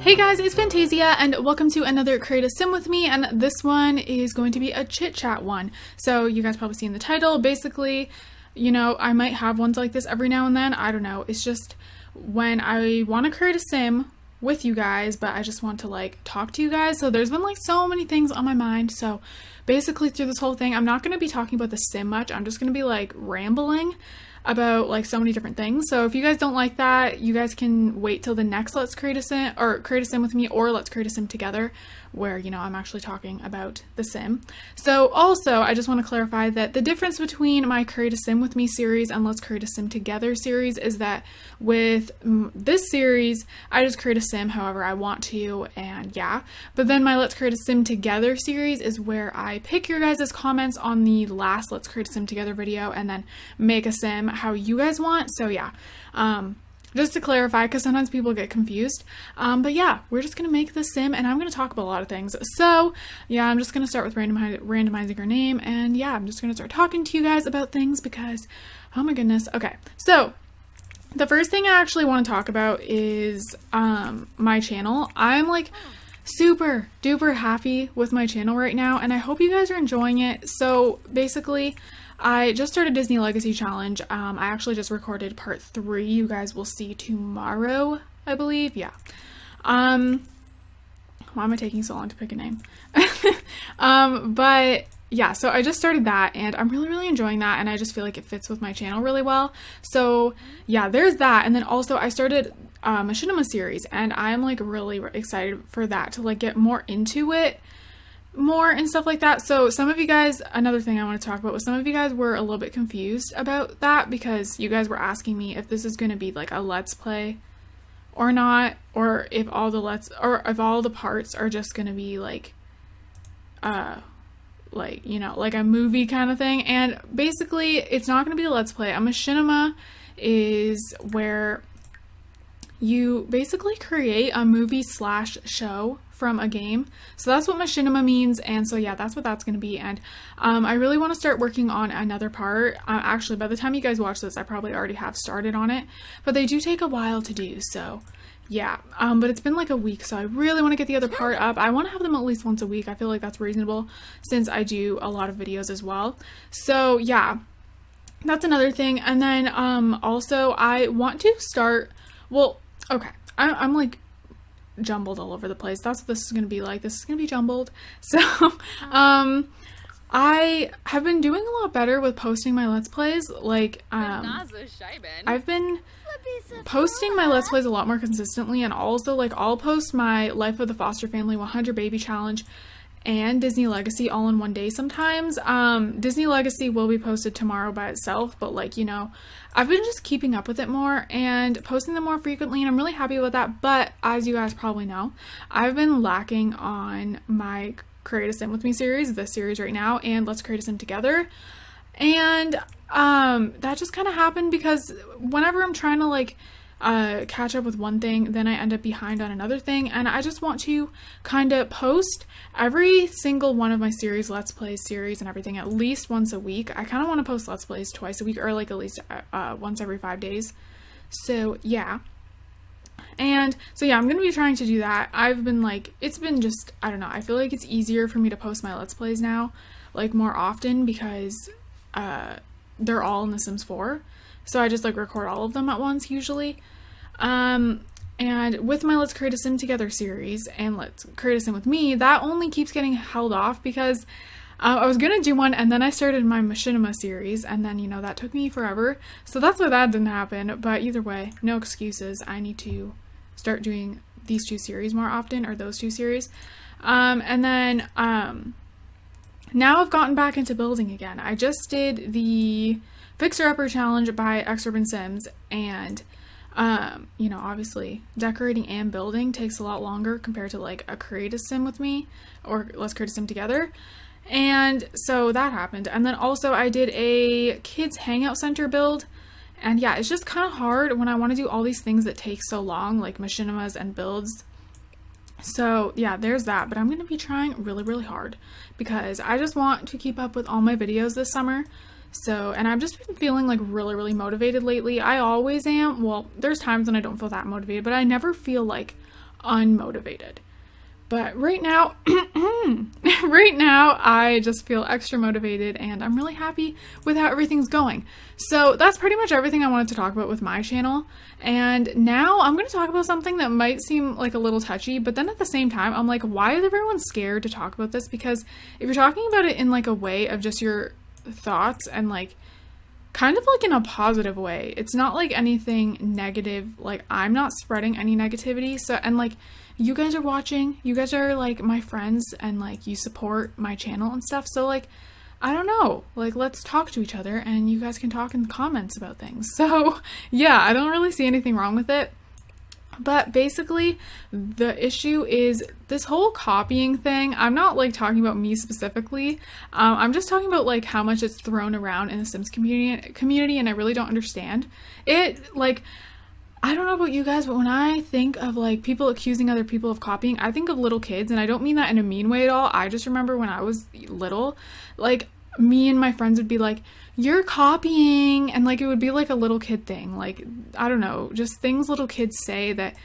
Hey guys, it's Fantayzia and welcome to another Create a Sim with me, and this one is going to be a chit chat one. So you guys probably seen the title. Basically, you know, I might have ones like this every now and then. I don't know. It's just when I want to create a sim with you guys, but I just want to like talk to you guys. So there's been like so many things on my mind. So basically through this whole thing, I'm not going to be talking about the sim much. I'm just going to be like rambling about like so many different things. So if you guys don't like that, you guys can wait till the next Let's Create a Sim, or Create a Sim with me, or Let's Create a Sim together, where, you know, I'm actually talking about the sim. So also, I just want to clarify that the difference between my Create a Sim with me series and Let's Create a Sim together series is that with this series, I just create a sim however I want to, and yeah. But then my Let's Create a Sim together series is where I pick your guys' comments on the last Let's Create a Sim together video and then make a sim how you guys want. So yeah, just to clarify, because sometimes people get confused. But yeah, we're just going to make the sim, and I'm going to talk about a lot of things. So yeah, I'm just going to start with randomizing her name, and yeah, I'm just going to start talking to you guys about things because, oh my goodness. Okay, so the first thing I actually want to talk about is my channel. I'm like super duper happy with my channel right now, and I hope you guys are enjoying it. So basically, I just started Disney Legacy Challenge. I actually just recorded part 3. You guys will see tomorrow, I believe. Yeah. Why am I taking so long to pick a name? But yeah, so I just started that, and I'm really enjoying that, and I just feel like it fits with my channel really well. So yeah, there's that. And then also I started Machinima series, and I'm like really excited for that, to like get more into it more and stuff like that. So some of you guys, another thing I want to talk about was some of you guys were a little bit confused about that, because you guys were asking me if this is going to be like a let's play or not, or if all the parts are just going to be like you know, like a movie kind of thing. And basically it's not going to be a let's play. A machinima is where you basically create a movie / show from a game. So that's what machinima means, and so yeah, that's what that's going to be. And I really want to start working on another part. Actually, by the time you guys watch this, I probably already have started on it, but they do take a while to do, so yeah. But it's been like a week, so I really want to get the other part up. I want to have them at least once a week. I feel like that's reasonable since I do a lot of videos as well. So yeah, that's another thing. And then also I want to start, well, okay, I'm like jumbled all over the place. That's what this is going to be like. This is going to be jumbled. So I have been doing a lot better with posting my Let's Plays. Like I've been posting my Let's Plays a lot more consistently, and also like I'll post my Life of the Foster Family 100 Baby Challenge and Disney Legacy all in one day sometimes. Disney Legacy will be posted tomorrow by itself, but like, you know, I've been just keeping up with it more and posting them more frequently, and I'm really happy with that. But as you guys probably know, I've been lacking on my Create a Sim with me series, this series right now, and Let's Create a Sim together. And that just kind of happened because whenever I'm trying to like catch up with one thing, then I end up behind on another thing, and I just want to kind of post every single one of my series, Let's Play series and everything, at least once a week. I kind of want to post Let's Plays twice a week, or like at least once every 5 days. So yeah. And so yeah, I'm going to be trying to do that. I've been like, it's been just, I don't know, I feel like it's easier for me to post my Let's Plays now, like more often, because they're all in The Sims 4. So I just like record all of them at once usually. And with my Let's Create a Sim Together series and Let's Create a Sim with me, that only keeps getting held off because I was gonna do one, and then I started my Machinima series, and then, you know, that took me forever. So that's why that didn't happen. But either way, no excuses. I need to start doing these 2 series more often, or those 2 series. And then now I've gotten back into building again. I just did the Fixer Upper Challenge by Urban Sims, and you know, obviously decorating and building takes a lot longer compared to like a Create a Sim with me, or Let's Create a Sim Together. And so that happened. And then also I did a kids hangout center build, and yeah, it's just kind of hard when I want to do all these things that take so long, like machinimas and builds. So yeah, there's that. But I'm going to be trying really hard because I just want to keep up with all my videos this summer. So, and I've just been feeling like really, really motivated lately. I always am. Well, there's times when I don't feel that motivated, but I never feel like unmotivated. But right now, right now, I just feel extra motivated and I'm really happy with how everything's going. So that's pretty much everything I wanted to talk about with my channel. And now I'm going to talk about something that might seem like a little touchy, but then at the same time, I'm like, why is everyone scared to talk about this? Because if you're talking about it in like a way of just your thoughts and like kind of like in a positive way, it's not like anything negative. Like I'm not spreading any negativity. So, and like, you guys are watching, you guys are like my friends and like you support my channel and stuff. So like, I don't know, like let's talk to each other and you guys can talk in the comments about things. So yeah, I don't really see anything wrong with it. But basically the issue is this whole copying thing. I'm not like talking about me specifically. I'm just talking about like how much it's thrown around in the Sims community and I really don't understand it. Like, I don't know about you guys, but when I think of like people accusing other people of copying, I think of little kids, and I don't mean that in a mean way at all. I just remember when I was little, like me and my friends would be like, you're copying, and like it would be like a little kid thing. Like, I don't know, just things little kids say that,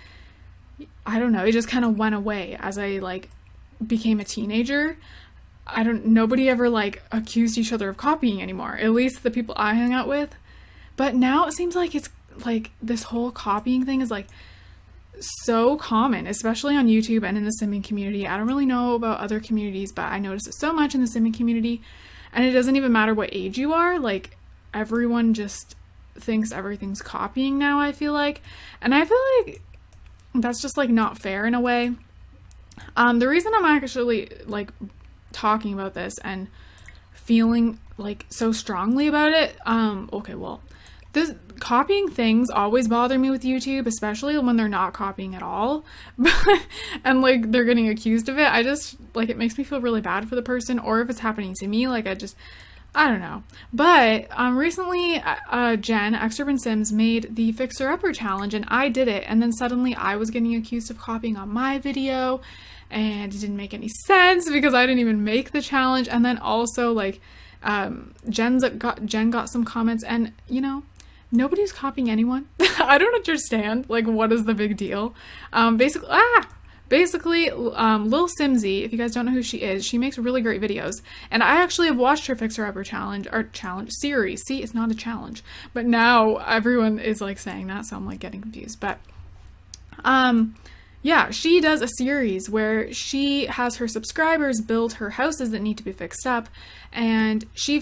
I don't know, it just kind of went away as I like became a teenager. Nobody ever like accused each other of copying anymore, at least the people I hang out with. But now it seems like it's like this whole copying thing is like so common, especially on YouTube and in the simming community. I don't really know about other communities, but I notice it so much in the simming community, and it doesn't even matter what age you are. Like everyone just thinks everything's copying now, I feel like, and I feel like that's just like not fair in a way. The reason I'm actually like talking about this and feeling like so strongly about it, okay, well, this copying things always bother me with YouTube, especially when they're not copying at all and like they're getting accused of it. I just like, it makes me feel really bad for the person, or if it's happening to me, like I don't know. But recently Jen, Exurban Sims, made the Fixer Upper challenge and I did it, and then suddenly I was getting accused of copying on my video and it didn't make any sense because I didn't even make the challenge. And then also like Jen got some comments, and you know, nobody's copying anyone. I don't understand, like, what is the big deal? Basically, Lil Simsy, if you guys don't know who she is, she makes really great videos, and I actually have watched her Fixer Upper challenge series. See, it's not a challenge, but now everyone is, like, saying that, so I'm, like, getting confused, but, yeah, she does a series where she has her subscribers build her houses that need to be fixed up, and she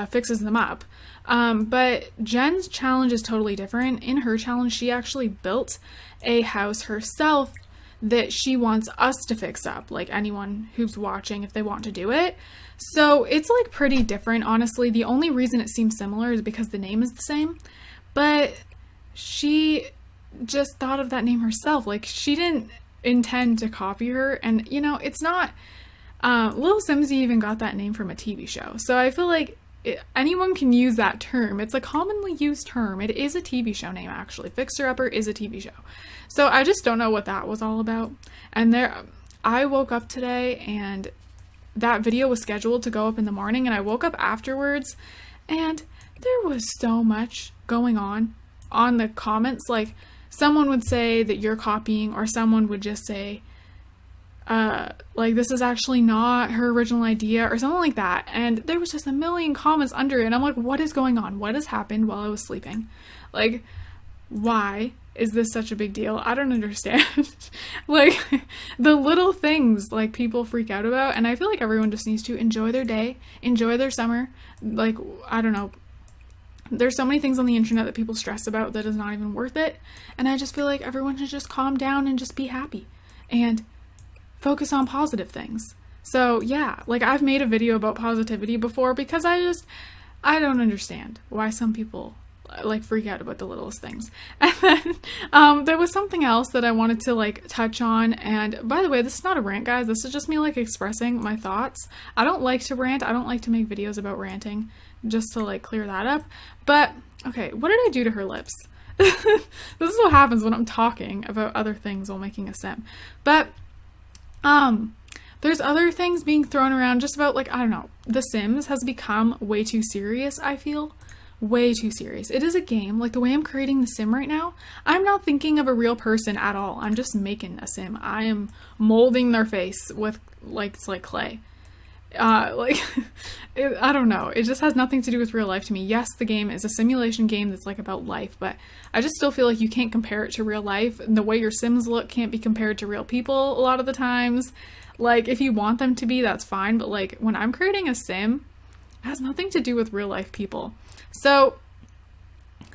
fixes them up. But Jen's challenge is totally different. In her challenge, she actually built a house herself that she wants us to fix up, like anyone who's watching if they want to do it. So it's like pretty different, honestly. The only reason it seems similar is because the name is the same, but she just thought of that name herself. Like, she didn't intend to copy her, and you know, it's not, Lil Simsy even got that name from a TV show. So I feel like anyone can use that term. It's a commonly used term. It is a TV show name, actually. Fixer Upper is a TV show. So I just don't know what that was all about. And I woke up today and that video was scheduled to go up in the morning, and I woke up afterwards and there was so much going on the comments. Like, someone would say that you're copying, or someone would just say, like, this is actually not her original idea, or something like that. And there was just a million comments under it, and I'm like, what is going on? What has happened while I was sleeping? Like, why is this such a big deal? I don't understand. Like, the little things, like, people freak out about, and I feel like everyone just needs to enjoy their day, enjoy their summer. Like, I don't know. There's so many things on the internet that people stress about that is not even worth it, and I just feel like everyone should just calm down and just be happy and focus on positive things. So yeah, like, I've made a video about positivity before because I don't understand why some people like freak out about the littlest things. And then there was something else that I wanted to like touch on, and by the way, this is not a rant, guys. This is just me like expressing my thoughts. I don't like to rant. I don't like to make videos about ranting, just to like clear that up. But okay, what did I do to her lips? This is what happens when I'm talking about other things while making a sim. But the there's other things being thrown around just about, like, I don't know. The Sims has become way too serious, I feel. Way too serious. It is a game. Like, the way I'm creating the sim right now, I'm not thinking of a real person at all. I'm just making a sim. I am molding their face with, like, it's like clay. I don't know. It just has nothing to do with real life to me. Yes, the game is a simulation game that's like about life, but I just still feel like you can't compare it to real life. The way your Sims look can't be compared to real people a lot of the times. Like, if you want them to be, that's fine, but like when I'm creating a sim, it has nothing to do with real life people. So,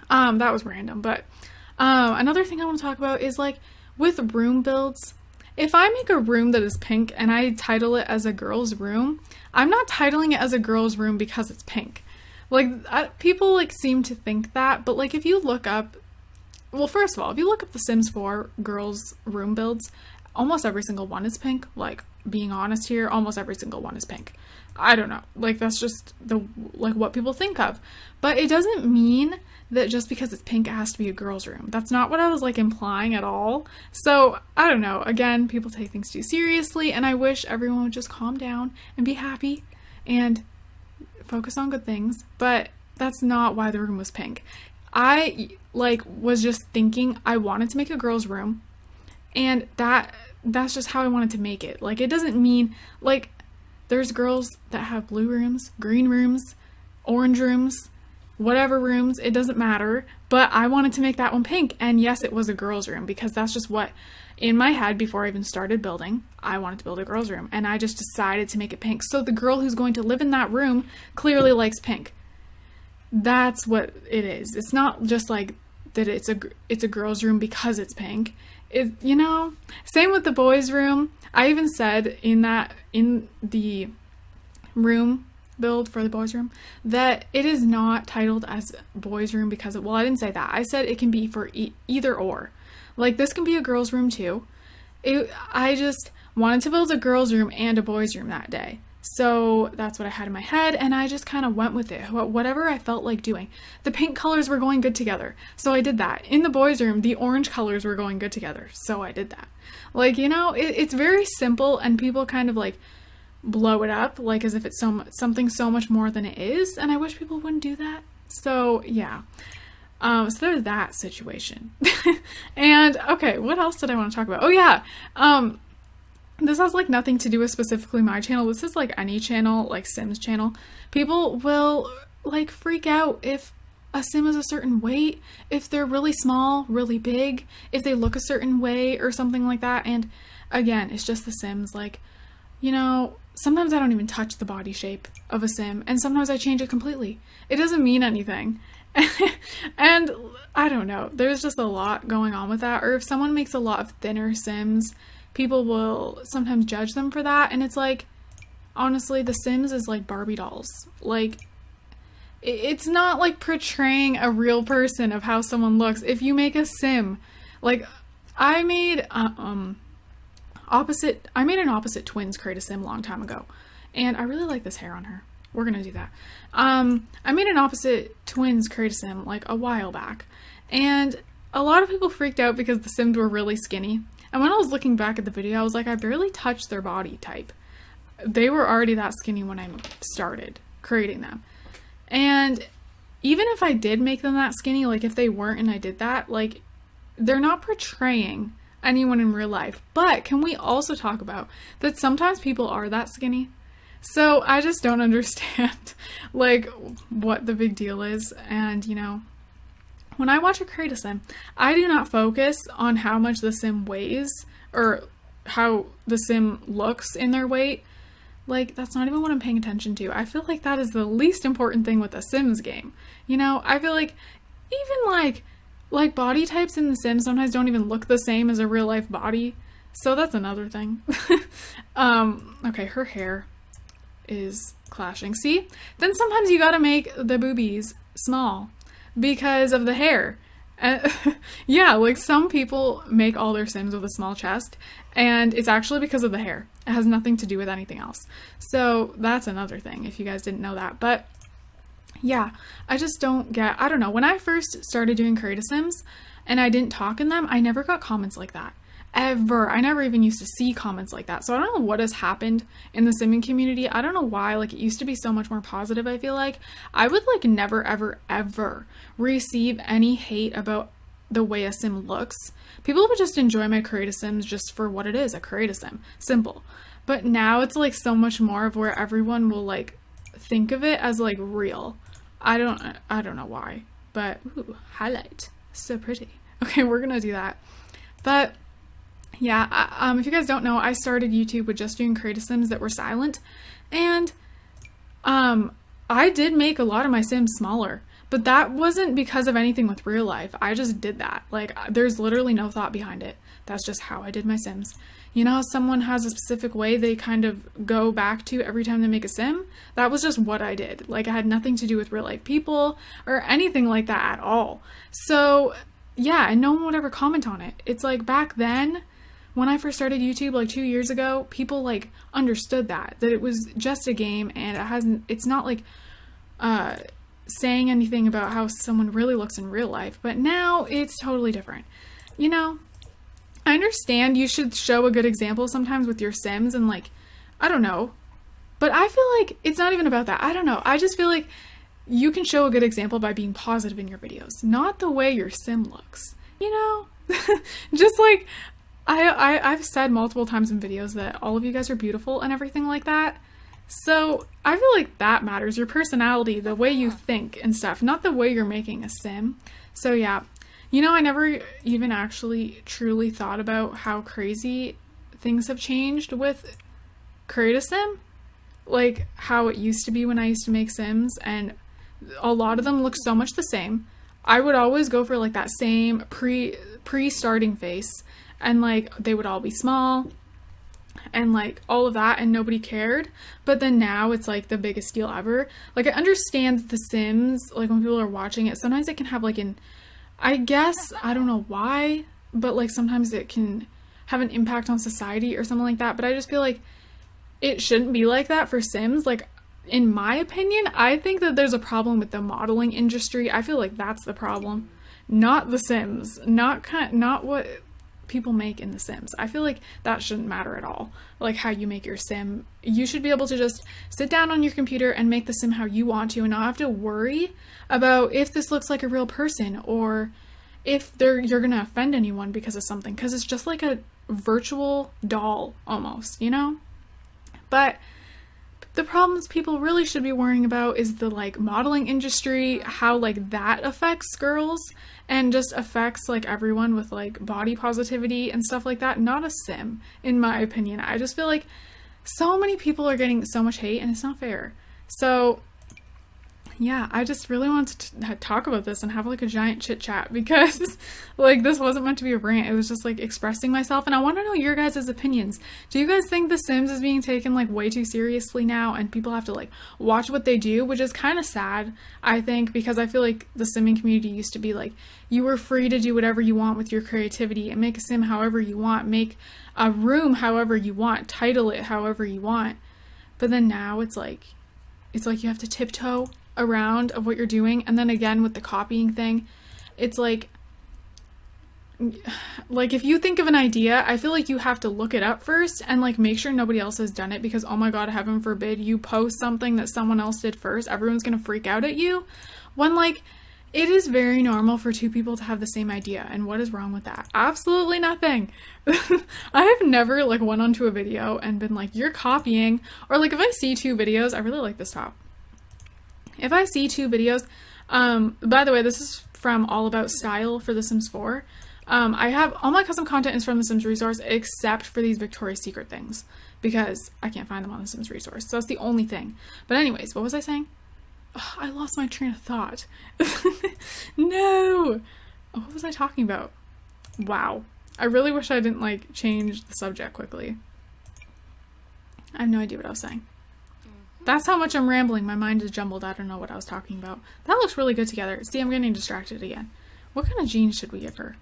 that was random, but another thing I want to talk about is like with room builds. If I make a room that is pink and I title it as a girl's room, I'm not titling it as a girl's room because it's pink. Like, people like seem to think that, but like if you look up, well, first of all, if you look up the Sims 4 girls room builds, almost every single one is pink. Like, being honest here, almost every single one is pink. I don't know. Like, that's just like what people think of. But it doesn't mean that just because it's pink it has to be a girl's room. That's not what I was like implying at all. So, I don't know. Again, people take things too seriously, and I wish everyone would just calm down and be happy and focus on good things. But that's not why the room was pink. I like was just thinking I wanted to make a girl's room, and that's just how I wanted to make it. Like, it doesn't mean like there's girls that have blue rooms, green rooms, orange rooms, whatever rooms, it doesn't matter, but I wanted to make that one pink, and yes, it was a girl's room, because that's just what, in my head, before I even started building, I wanted to build a girl's room, and I just decided to make it pink, so the girl who's going to live in that room clearly likes pink. That's what it is. It's not just like that it's a girl's room because it's pink. It, you know, same with the boys' room. I even said in the room build for the boys' room that it is not titled as boys' room because well, I didn't say that. I said it can be for either or. Like, this can be a girl's room too. I just wanted to build a girl's room and a boys' room that day. So that's what I had in my head, and I just kind of went with it. Whatever I felt like doing. The pink colors were going good together, so I did that. In the boys' room, the orange colors were going good together, so I did that. Like, you know, it's very simple, and people kind of like blow it up like as if it's something so much more than it is, and I wish people wouldn't do that. So yeah, so there's that situation. And okay, what else did I want to talk about? Oh yeah, this has like nothing to do with specifically my channel. This is like any channel, like Sims channel. People will like freak out if a sim is a certain weight, if they're really small, really big, if they look a certain way or something like that. And again, it's just the Sims. Like, you know, sometimes I don't even touch the body shape of a sim, and sometimes I change it completely. It doesn't mean anything. And I don't know, there's just a lot going on with that. Or if someone makes a lot of thinner Sims, people will sometimes judge them for that, and it's like, honestly, the Sims is like Barbie dolls. Like, it's not like portraying a real person of how someone looks. If you make a sim, like, I made an opposite twins create a sim a long time ago, and I really like this hair on her. We're gonna do that. I made an opposite twins create a sim like a while back, and a lot of people freaked out because the Sims were really skinny. And when I was looking back at the video, I was like, I barely touched their body type. They were already that skinny when I started creating them. And even if I did make them that skinny, like if they weren't and I did that, like, they're not portraying anyone in real life. But can we also talk about that sometimes people are that skinny? So I just don't understand like what the big deal is. And you know, when I watch a create a sim, I do not focus on how much the sim weighs or how the sim looks in their weight. Like, that's not even what I'm paying attention to. I feel like that is the least important thing with a Sims game. You know, I feel like even like body types in the Sims sometimes don't even look the same as a real life body. So that's another thing. Okay, her hair is clashing. See? Then sometimes you gotta make the boobies small because of the hair. Yeah, like some people make all their Sims with a small chest, and it's actually because of the hair. It has nothing to do with anything else. So that's another thing, if you guys didn't know that. But yeah, I just don't get, I don't know, when I first started doing create a Sims and I didn't talk in them, I never got comments like that. ever. I never even used to see comments like that. So I don't know what has happened in the simming community. I don't know why. Like, it used to be so much more positive, I feel like. I would like never, ever, ever receive any hate about the way a sim looks. People would just enjoy my create a sims just for what it is, a create a sim. Simple. But now it's like so much more of where everyone will like think of it as like real. I don't know why, but ooh, highlight. So pretty. Okay, we're gonna do that. But yeah, if you guys don't know, I started YouTube with just doing create a sims that were silent, and I did make a lot of my sims smaller. But that wasn't because of anything with real life. I just did that. Like, there's literally no thought behind it. That's just how I did my sims. You know how someone has a specific way they kind of go back to every time they make a sim? That was just what I did. Like, it had nothing to do with real life people or anything like that at all. So, yeah, and no one would ever comment on it. It's like back then, when I first started YouTube like 2 years ago, people like understood that it was just a game, and it's not like, saying anything about how someone really looks in real life, but now it's totally different. You know, I understand you should show a good example sometimes with your sims and like, I don't know, but I feel like it's not even about that. I don't know. I just feel like you can show a good example by being positive in your videos, not the way your sim looks, you know? Just like, I've said multiple times in videos that all of you guys are beautiful and everything like that. So I feel like that matters, your personality, the way you think and stuff, not the way you're making a sim. So yeah, you know, I never even actually truly thought about how crazy things have changed with create a sim. Like how it used to be when I used to make sims, and a lot of them look so much the same. I would always go for like that same pre-starting face, and like they would all be small and like all of that, and nobody cared. But then now it's like the biggest deal ever. Like, I understand that the Sims, like when people are watching it, sometimes it can have like I guess, I don't know why, but like sometimes it can have an impact on society or something like that. But I just feel like it shouldn't be like that for Sims. Like, in my opinion, I think that there's a problem with the modeling industry. I feel like that's the problem, not the Sims, not what people make in the Sims. I feel like that shouldn't matter at all. Like how you make your sim, you should be able to just sit down on your computer and make the sim how you want to, and not have to worry about if this looks like a real person or if you're gonna offend anyone because of something, because it's just like a virtual doll almost, you know? But the problems people really should be worrying about is the like modeling industry, how like that affects girls and just affects like everyone with like body positivity and stuff like that. Not a sim, in my opinion. I just feel like so many people are getting so much hate and it's not fair. So yeah, I just really wanted to talk about this and have like a giant chit chat, because like this wasn't meant to be a rant. It was just like expressing myself, and I want to know your guys' opinions. Do you guys think The Sims is being taken like way too seriously now, and people have to like watch what they do, which is kind of sad, I think, because I feel like the simming community used to be like you were free to do whatever you want with your creativity and make a sim however you want, make a room however you want, title it however you want. But then now it's like you have to tiptoe around of what you're doing. And then again with the copying thing, it's like if you think of an idea, I feel like you have to look it up first and like make sure nobody else has done it, because oh my god, heaven forbid you post something that someone else did first, everyone's gonna freak out at you, when like it is very normal for two people to have the same idea. And what is wrong with that? Absolutely nothing. I have never like went onto a video and been like, you're copying. Or like if I see two videos, I really like this top. If I see two videos, by the way, this is from All About Style for The Sims 4. I have all my custom content is from The Sims Resource, except for these Victoria's Secret things, because I can't find them on The Sims Resource. So that's the only thing. But anyways, what was I saying? Oh, I lost my train of thought. No! Oh, what was I talking about? Wow. I really wish I didn't like change the subject quickly. I have no idea what I was saying. That's how much I'm rambling. My mind is jumbled. I don't know what I was talking about. That looks really good together. See, I'm getting distracted again. What kind of jeans should we give her?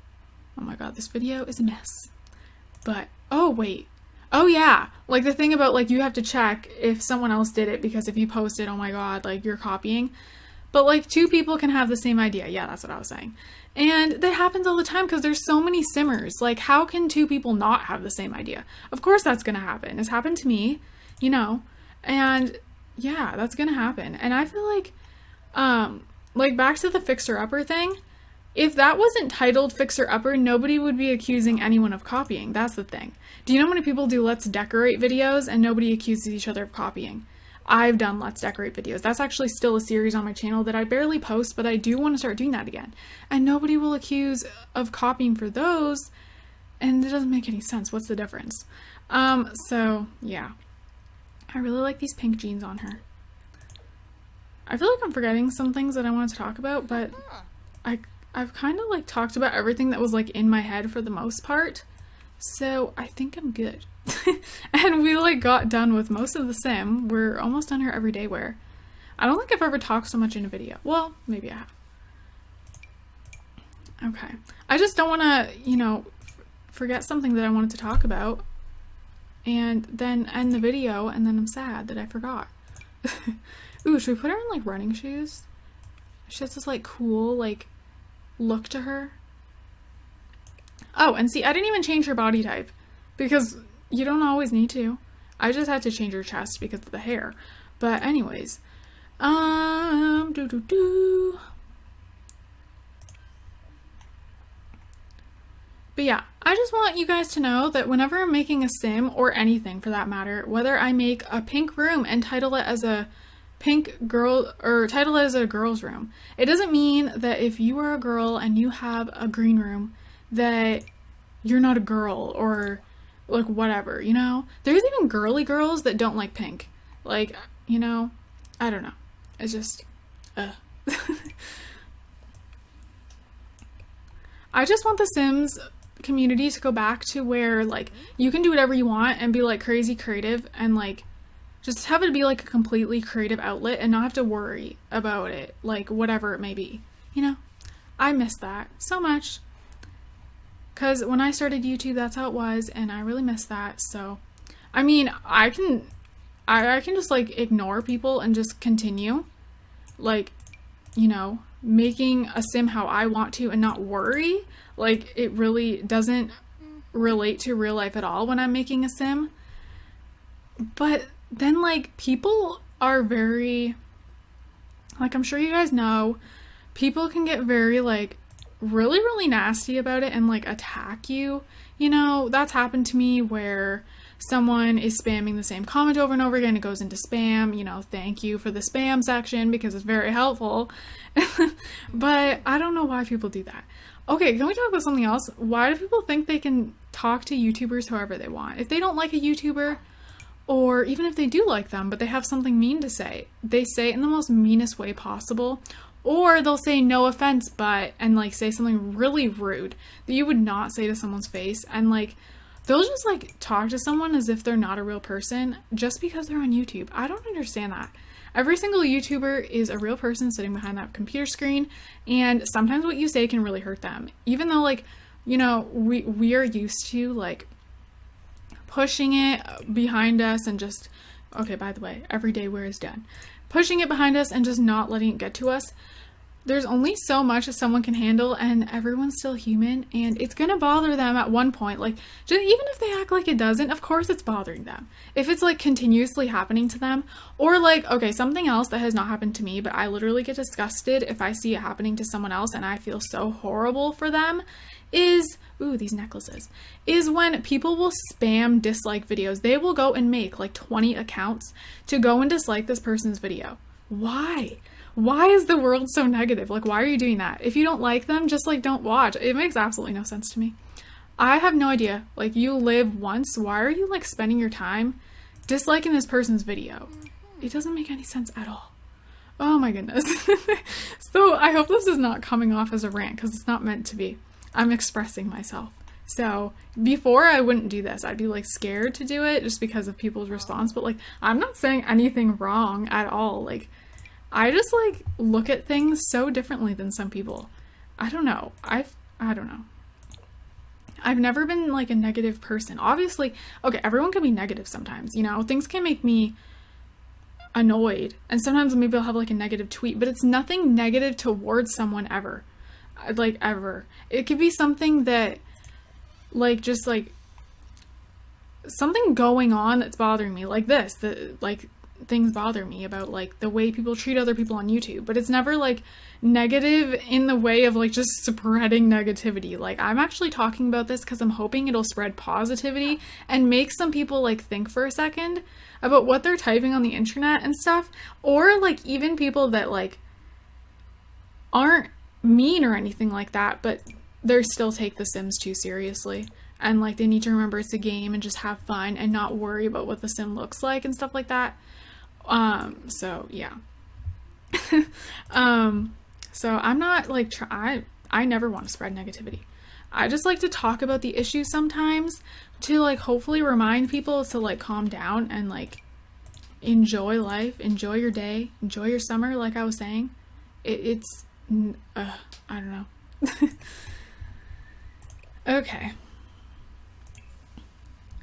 Oh my god, this video is a mess. But, oh wait. Oh yeah. Like the thing about like you have to check if someone else did it, because if you post it, oh my god, like you're copying. But like two people can have the same idea. Yeah, that's what I was saying. And that happens all the time because there's so many simmers. Like, how can two people not have the same idea? Of course that's going to happen. It's happened to me, you know, and yeah, that's going to happen. And I feel like back to the fixer-upper thing, if that wasn't titled fixer-upper, nobody would be accusing anyone of copying. That's the thing. Do you know how many people do Let's Decorate videos and nobody accuses each other of copying? I've done Let's Decorate videos. That's actually still a series on my channel that I barely post, but I do want to start doing that again. And nobody will accuse of copying for those, and it doesn't make any sense. What's the difference? So, yeah. I really like these pink jeans on her. I feel like I'm forgetting some things that I wanted to talk about, but I've kind of like talked about everything that was like in my head for the most part. So I think I'm good. And we like got done with most of the sim. We're almost done her everyday wear. I don't think I've ever talked so much in a video. Well, maybe I have. Okay. I just don't want to, you know, forget something that I wanted to talk about and then end the video and then I'm sad that I forgot. Ooh, should we put her in like running shoes? She has this like cool like look to her. Oh, and see, I didn't even change her body type because you don't always need to. I just had to change her chest because of the hair. But anyways, But yeah, I just want you guys to know that whenever I'm making a sim or anything for that matter, whether I make a pink room and title it as a pink girl or title it as a girl's room, it doesn't mean that if you are a girl and you have a green room that you're not a girl or like whatever, you know? There's even girly girls that don't like pink. Like, you know, I don't know. It's just, I just want the Sims community to go back to where like you can do whatever you want and be like crazy creative and like just have it be like a completely creative outlet and not have to worry about it, like whatever it may be, you know? I miss that so much because when I started YouTube that's how it was and I really miss that. So I mean I can just like ignore people and just continue like, you know, making a sim how I want to and not worry. Like it really doesn't relate to real life at all when I'm making a sim. But then like people are very, like I'm sure you guys know, people can get very like really nasty about it and like attack you. You know, that's happened to me where someone is spamming the same comment over and over again. It goes into spam, you know, thank you for the spam section because it's very helpful. But I don't know why people do that. Okay, can we talk about something else? Why do people think they can talk to YouTubers however they want? If they don't like a YouTuber, or even if they do like them, but they have something mean to say, they say it in the most meanest way possible. Or they'll say no offense, but, and like say something really rude that you would not say to someone's face. And like, they'll just like talk to someone as if they're not a real person just because they're on YouTube. I don't understand that. Every single YouTuber is a real person sitting behind that computer screen, and sometimes what you say can really hurt them. Even though like, you know, we are used to like pushing it behind us and just, okay, by the way, everyday wear is done. Pushing it behind us and just not letting it get to us. There's only so much that someone can handle, and everyone's still human, and it's gonna bother them at one point. Like, just, even if they act like it doesn't, of course it's bothering them. If it's like continuously happening to them, or like, okay, something else that has not happened to me, but I literally get disgusted if I see it happening to someone else and I feel so horrible for them, is, ooh, these necklaces, is when people will spam dislike videos. They will go and make like 20 accounts to go and dislike this person's video. Why? Why is the world so negative? Like, why are you doing that? If you don't like them, just like don't watch. It makes absolutely no sense to me. I have no idea. Like, you live once. Why are you like spending your time disliking this person's video? It doesn't make any sense at all. Oh my goodness. So I hope this is not coming off as a rant because it's not meant to be. I'm expressing myself. So before I wouldn't do this. I'd be like scared to do it just because of people's response. But like, I'm not saying anything wrong at all. Like, I just like look at things so differently than some people. I don't know. I don't know. I've never been like a negative person. Obviously, okay, everyone can be negative sometimes, you know? Things can make me annoyed. And sometimes maybe I'll have like a negative tweet, but it's nothing negative towards someone ever. like, ever. It could be something that, like, just, like, something going on that's bothering me, like this, like, things bother me about, like, the way people treat other people on YouTube, but it's never, like, negative in the way of, like, just spreading negativity. Like, I'm actually talking about this because I'm hoping it'll spread positivity and make some people, like, think for a second about what they're typing on the internet and stuff, or, like, even people that, like, aren't mean or anything like that, but they still take The Sims too seriously, and, like, they need to remember it's a game and just have fun and not worry about what the sim looks like and stuff like that. So yeah. So I'm not, like, I never want to spread negativity. I just like to talk about the issues sometimes to, like, hopefully remind people to, like, calm down and, like, enjoy life, enjoy your day, enjoy your summer, like I was saying. It's I don't know. Okay.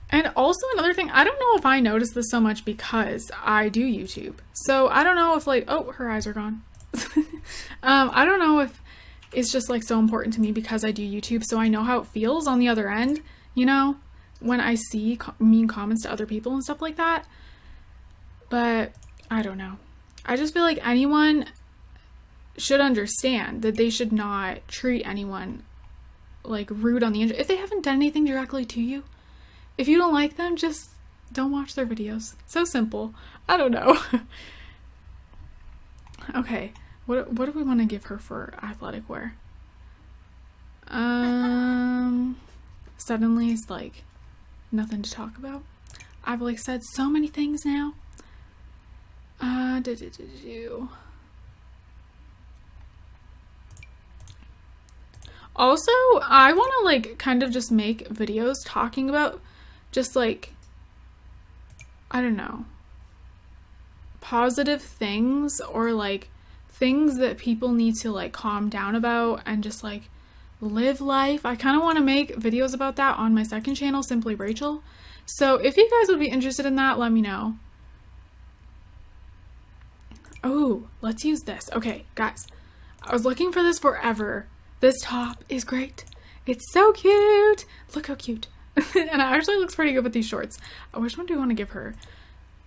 And also another thing, I don't know if I notice this so much because I do YouTube. So I don't know if, like, oh, her eyes are gone. I don't know if it's just, like, so important to me because I do YouTube, so I know how it feels on the other end, you know, when I see mean comments to other people and stuff like that. But I don't know. I just feel like anyone should understand that they should not treat anyone, like, rude on the internet if they haven't done anything directly to you. If you don't like them, just don't watch their videos. So simple. I don't know. Okay, what do we want to give her for athletic wear? Suddenly it's, like, nothing to talk about. I've, like, said so many things now. Also, I want to, like, kind of just make videos talking about just, like, I don't know, positive things, or, like, things that people need to, like, calm down about and just, like, live life. I kind of want to make videos about that on my second channel, Simply Rachel. So if you guys would be interested in that, let me know. Oh, let's use this. Okay, guys, I was looking for this forever. This top is great. It's so cute. Look how cute. And it actually looks pretty good with these shorts. Which one do we want to give her?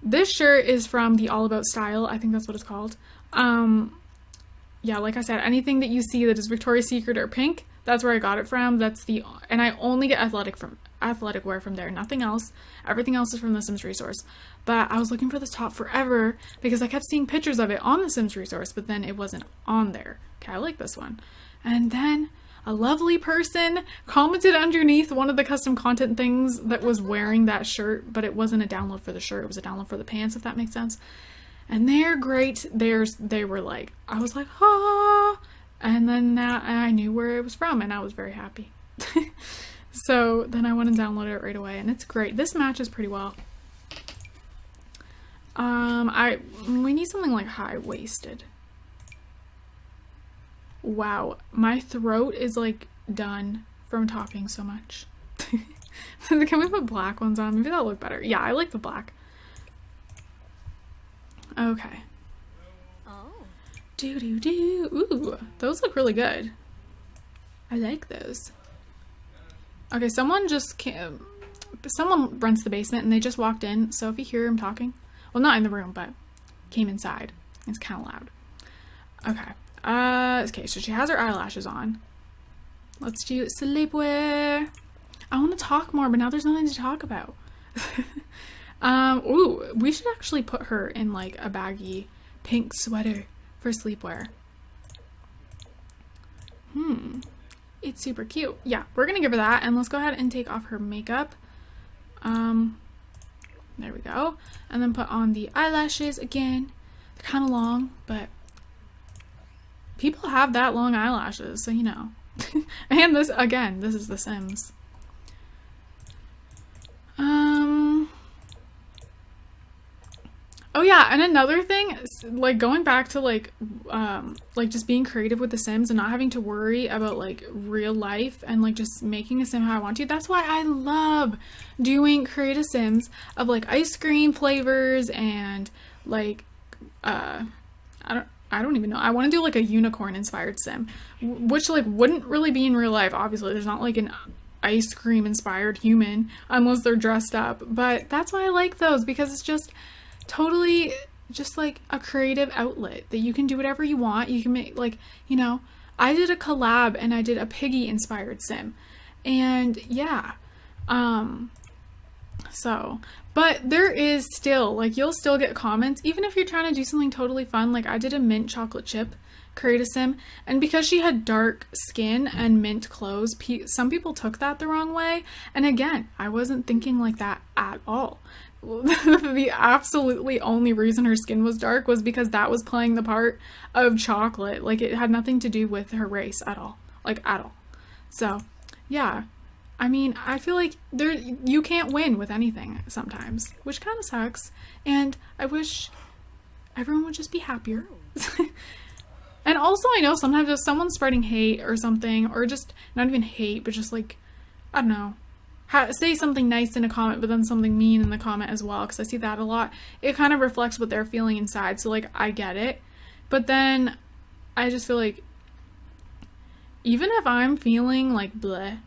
This shirt is from the All About Style. I think that's what it's called. Yeah, like I said, anything that you see that is Victoria's Secret or pink, that's where I got it from. And I only get athletic wear from there, nothing else. Everything else is from the Sims resource. But I was looking for this top forever because I kept seeing pictures of it on the Sims resource, but then it wasn't on there. Okay, I like this one. And then a lovely person commented underneath one of the custom content things that was wearing that shirt, but it wasn't a download for the shirt, it was a download for the pants, if that makes sense. And they're great. They were like, I was like, ah, and then I knew where it was from, and I was very happy. So then I went and downloaded it right away, and it's great. This matches pretty well. We need something like high-waisted. Wow, my throat is, like, done from talking so much. Can we put black ones on? Maybe that'll look better. Yeah, I like the black. Okay. Oh. Ooh, those look really good. I like those. Okay, someone rents the basement and they just walked in, so if you hear him talking, well, not in the room, but came inside. It's kind of loud. Okay. Okay, so she has her eyelashes on. Let's do sleepwear. I want to talk more, but now there's nothing to talk about. Ooh, we should actually put her in, like, a baggy pink sweater for sleepwear. It's super cute. Yeah, we're gonna give her that, and let's go ahead and take off her makeup. There we go. And then put on the eyelashes again. They're kind of long, but people have that long eyelashes, so you know. And this, again, this is The Sims. Oh yeah, and another thing, like, going back to, like just being creative with The Sims and not having to worry about, like, real life and, like, just making a sim how I want to. That's why I love doing creative sims of, like, ice cream flavors and, like, I don't even know. I want to do like a unicorn inspired sim, which like wouldn't really be in real life. Obviously, there's not like an ice cream inspired human unless they're dressed up. But that's why I like those, because it's just totally just like a creative outlet that you can do whatever you want. You can make like, you know, I did a collab and I did a piggy inspired sim. And yeah, so, but there is still, like, you'll still get comments, even if you're trying to do something totally fun. Like, I did a mint chocolate chip create a sim, and because she had dark skin and mint clothes, some people took that the wrong way. And again, I wasn't thinking like that at all. The absolutely only reason her skin was dark was because that was playing the part of chocolate. Like, it had nothing to do with her race at all. Like, at all. So, yeah. I mean, I feel like you can't win with anything sometimes, which kind of sucks. And I wish everyone would just be happier. And also, I know sometimes if someone's spreading hate or something, or just not even hate, but just like, I don't know, say something nice in a comment, but then something mean in the comment as well, because I see that a lot. It kind of reflects what they're feeling inside. So, like, I get it. But then I just feel like even if I'm feeling like bleh,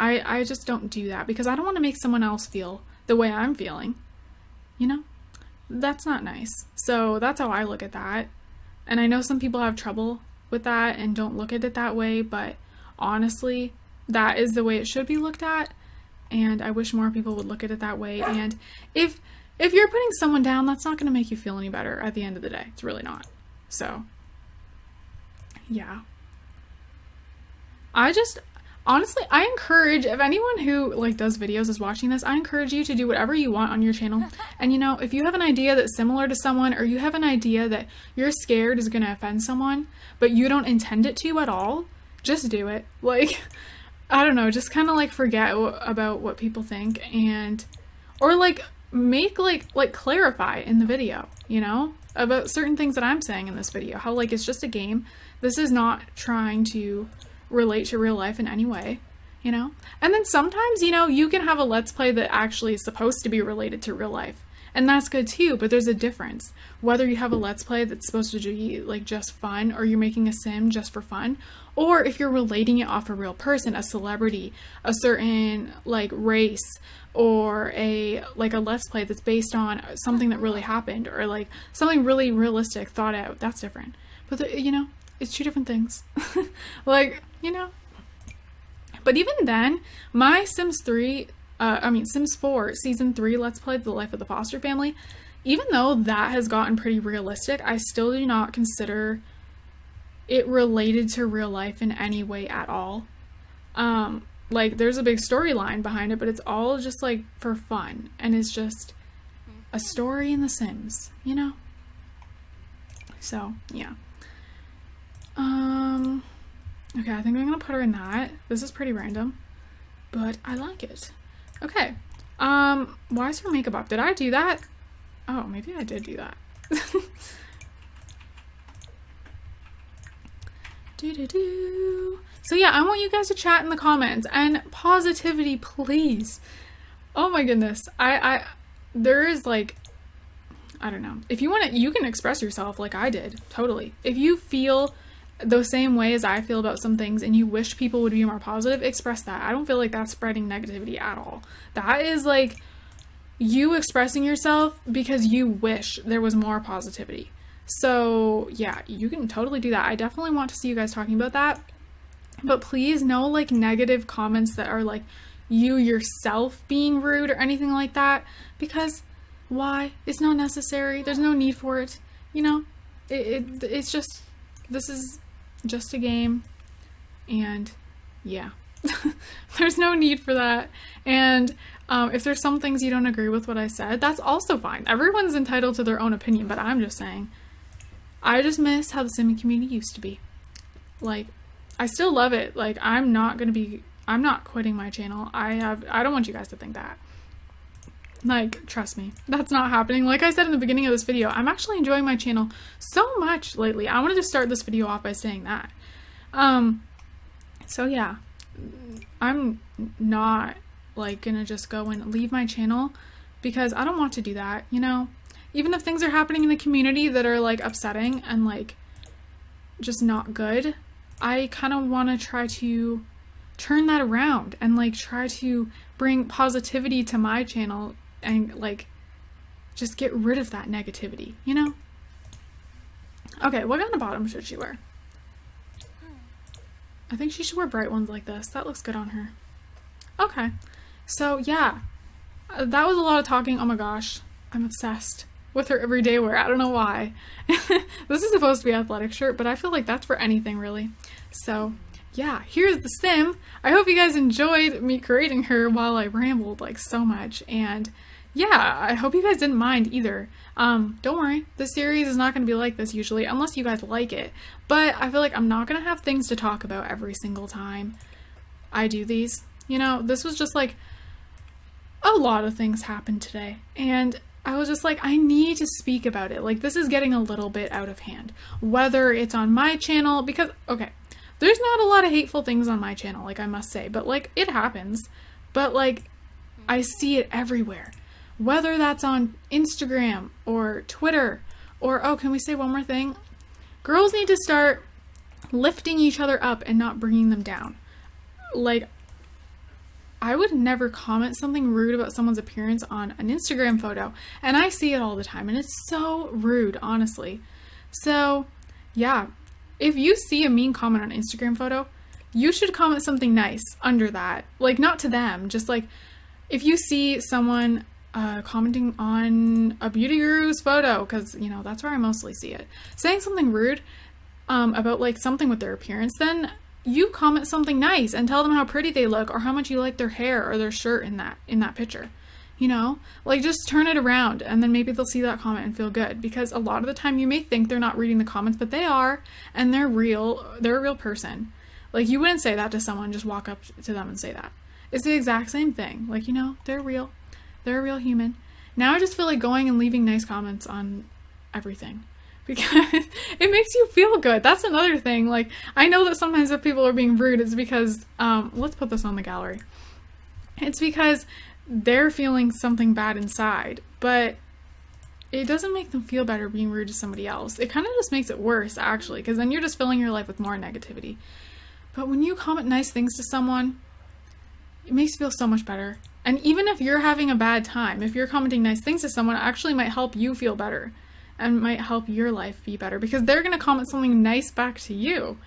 I just don't do that, because I don't want to make someone else feel the way I'm feeling. You know? That's not nice. So that's how I look at that. And I know some people have trouble with that and don't look at it that way, but honestly, that is the way it should be looked at. And I wish more people would look at it that way. And if you're putting someone down, that's not going to make you feel any better at the end of the day. It's really not. So, yeah. Honestly, I encourage, if anyone who like does videos is watching this, I encourage you to do whatever you want on your channel. And you know, if you have an idea that's similar to someone, or you have an idea that you're scared is going to offend someone, but you don't intend it to at all, just do it. Like, I don't know, just kind of like forget about what people think, and, or like make like clarify in the video, you know, about certain things that I'm saying in this video. How like it's just a game. This is not trying to relate to real life in any way, you know? And then sometimes, you know, you can have a let's play that actually is supposed to be related to real life, and that's good too, but there's a difference. Whether you have a let's play that's supposed to be like just fun, or you're making a sim just for fun, or if you're relating it off a real person, a celebrity, a certain like race, or a let's play that's based on something that really happened, or like something really realistic, thought out, that's different. But you know, it's two different things. Like, you know. But even then, my Sims 4 Season 3 Let's Play, The Life of the Foster Family, even though that has gotten pretty realistic, I still do not consider it related to real life in any way at all. Like, there's a big storyline behind it, but it's all just, like, for fun. And it's just a story in The Sims, you know? So, yeah. Okay, I think I'm gonna put her in that. This is pretty random, but I like it. Okay. Why is her makeup up? Did I do that? Oh, maybe I did do that. So yeah, I want you guys to chat in the comments, and positivity, please. Oh my goodness. There is like, I don't know. If you want to, you can express yourself like I did. Totally. If you feel the same way as I feel about some things and you wish people would be more positive, express that. I don't feel like that's spreading negativity at all. That is like you expressing yourself because you wish there was more positivity. So yeah, you can totally do that. I definitely want to see you guys talking about that. But please, no like negative comments that are like you yourself being rude or anything like that, because why? It's not necessary. There's no need for it. You know, it's just, this is just a game, and yeah, there's no need for that. And if there's some things you don't agree with what I said, that's also fine. Everyone's entitled to their own opinion, but I'm just saying, I just miss how the simming community used to be. Like, I still love it. Like, I'm not quitting my channel. I don't want you guys to think that. Like, trust me, that's not happening. Like I said in the beginning of this video, I'm actually enjoying my channel so much lately. I wanted to start this video off by saying that. So yeah, I'm not like gonna just go and leave my channel, because I don't want to do that, you know? Even if things are happening in the community that are like upsetting and like just not good, I kind of want to try to turn that around and like try to bring positivity to my channel and like just get rid of that negativity, you know? Okay, what kind of bottom should she wear? I think she should wear bright ones like this. That looks good on her. Okay, so yeah, that was a lot of talking. Oh my gosh, I'm obsessed with her everyday wear. I don't know why. This is supposed to be an athletic shirt, but I feel like that's for anything really. So yeah, here's the sim. I hope you guys enjoyed me creating her while I rambled like so much. And yeah, I hope you guys didn't mind either. Don't worry, this series is not going to be like this usually, unless you guys like it. But I feel like I'm not going to have things to talk about every single time I do these. You know, this was just like a lot of things happened today. And I was just like, I need to speak about it. Like, this is getting a little bit out of hand. Whether it's on my channel, because, okay, there's not a lot of hateful things on my channel, like I must say. But, like, it happens. But, like, I see it everywhere. Whether that's on Instagram or Twitter or, oh, can we say one more thing? Girls need to start lifting each other up and not bringing them down. Like, I would never comment something rude about someone's appearance on an Instagram photo, and I see it all the time, and it's so rude, honestly. So, yeah, if you see a mean comment on an Instagram photo, you should comment something nice under that. Like, not to them, just like, if you see someone commenting on a beauty guru's photo, because, you know, that's where I mostly see it, saying something rude about, like, something with their appearance, then you comment something nice and tell them how pretty they look or how much you like their hair or their shirt in that picture. You know, like, just turn it around, and then maybe they'll see that comment and feel good, because a lot of the time you may think they're not reading the comments, but they are, and they're a real person. Like, you wouldn't say that to someone, just walk up to them and say that. It's the exact same thing. Like, you know, they're real. They're a real human. Now I just feel like going and leaving nice comments on everything, because it makes you feel good. That's another thing. Like, I know that sometimes if people are being rude, it's because, let's put this on the gallery. It's because they're feeling something bad inside, but it doesn't make them feel better being rude to somebody else. It kind of just makes it worse, actually, because then you're just filling your life with more negativity. But when you comment nice things to someone, it makes you feel so much better. And even if you're having a bad time, if you're commenting nice things to someone, it actually might help you feel better and might help your life be better, because they're going to comment something nice back to you.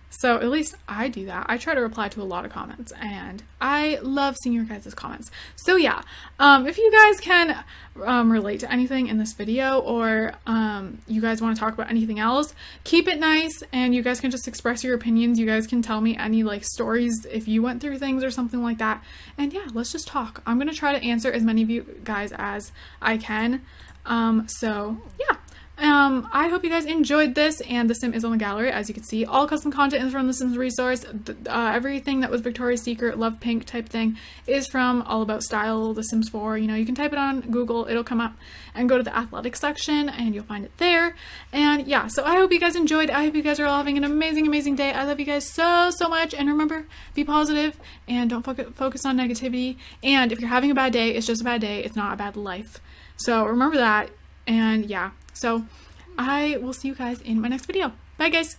So at least I do that. I try to reply to a lot of comments, and I love seeing your guys' comments. So yeah, if you guys can relate to anything in this video, or you guys want to talk about anything else, keep it nice, and you guys can just express your opinions. You guys can tell me any like stories if you went through things or something like that. And yeah, let's just talk. I'm going to try to answer as many of you guys as I can. So yeah. I hope you guys enjoyed this, and the sim is on the gallery, as you can see. All custom content is from the Sims resource. Everything that was Victoria's Secret, Love Pink type thing is from All About Style, The Sims 4. You know, you can type it on Google, it'll come up, and go to the athletics section, and you'll find it there. And yeah, so I hope you guys enjoyed. I hope you guys are all having an amazing, amazing day. I love you guys so, so much. And remember, be positive, and don't focus on negativity. And if you're having a bad day, it's just a bad day. It's not a bad life. So remember that. And yeah, so I will see you guys in my next video. Bye, guys.